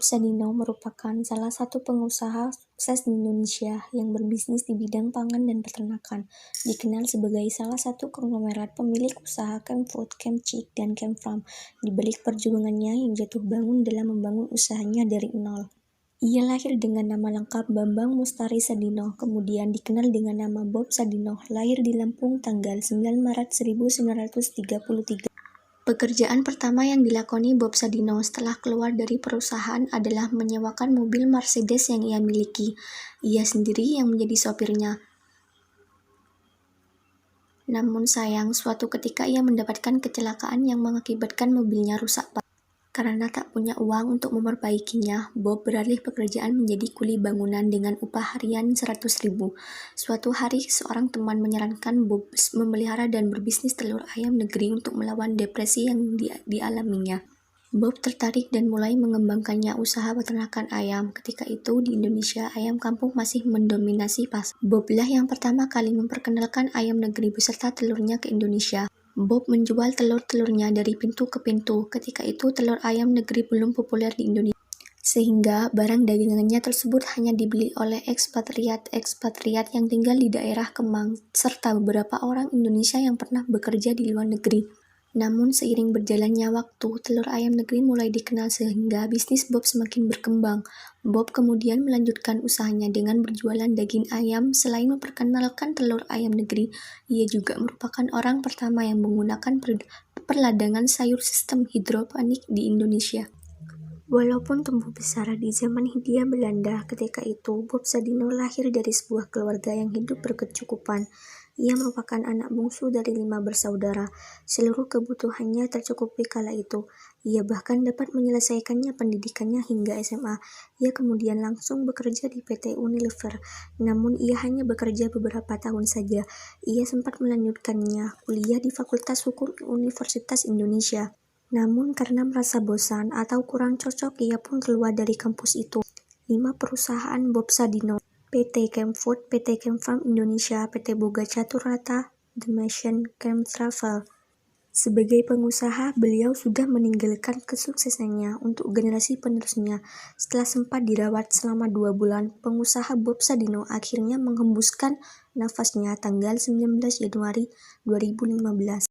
Sadino merupakan salah satu pengusaha sukses di Indonesia yang berbisnis di bidang pangan dan peternakan. Dikenal sebagai salah satu konglomerat pemilik usaha Kemfood, Kemchick, dan Kemfarm. Di balik perjuangannya yang jatuh bangun dalam membangun usahanya dari nol. Ia lahir dengan nama lengkap Bambang Mustari Sadino, kemudian dikenal dengan nama Bob Sadino, lahir di Lampung tanggal 9 Maret 1933. Pekerjaan pertama yang dilakoni Bob Sadino setelah keluar dari perusahaan adalah menyewakan mobil Mercedes yang ia miliki. Ia sendiri yang menjadi sopirnya. Namun sayang, suatu ketika ia mendapatkan kecelakaan yang mengakibatkan mobilnya rusak parah. Karena tak punya uang untuk memperbaikinya, Bob beralih pekerjaan menjadi kuli bangunan dengan upah harian 100.000. Suatu hari, seorang teman menyarankan Bob memelihara dan berbisnis telur ayam negeri untuk melawan depresi yang dialaminya. Bob tertarik dan mulai mengembangkannya usaha peternakan ayam. Ketika itu, di Indonesia, ayam kampung masih mendominasi pasar. Boblah yang pertama kali memperkenalkan ayam negeri beserta telurnya ke Indonesia. Bob menjual telur-telurnya dari pintu ke pintu. Ketika itu telur ayam negeri belum populer di Indonesia, sehingga barang dagangannya tersebut hanya dibeli oleh ekspatriat yang tinggal di daerah Kemang, serta beberapa orang Indonesia yang pernah bekerja di luar negeri. Namun seiring berjalannya waktu, telur ayam negeri mulai dikenal sehingga bisnis Bob semakin berkembang. Bob kemudian melanjutkan usahanya dengan berjualan daging ayam. Selain memperkenalkan telur ayam negeri, ia juga merupakan orang pertama yang menggunakan perladangan sayur sistem hidroponik di Indonesia. Walaupun tumbuh besar di zaman Hindia Belanda, ketika itu Bob Sadino lahir dari sebuah keluarga yang hidup berkecukupan. Ia merupakan anak bungsu dari 5 bersaudara. Seluruh kebutuhannya tercukupi kala itu. Ia bahkan dapat menyelesaikannya pendidikannya hingga SMA. Ia kemudian langsung bekerja di PT Unilever. Namun ia hanya bekerja beberapa tahun saja. Ia sempat melanjutkannya kuliah di Fakultas Hukum Universitas Indonesia. Namun karena merasa bosan atau kurang cocok, ia pun keluar dari kampus itu. 5 perusahaan Bob Sadino: PT Kemfood, PT Kemfarm Indonesia, PT Boga Caturata, The Mission, Kemtravel. Sebagai pengusaha, beliau sudah meninggalkan kesuksesannya untuk generasi penerusnya. Setelah sempat dirawat selama 2 bulan, pengusaha Bob Sadino akhirnya menghembuskan nafasnya tanggal 19 Januari 2015.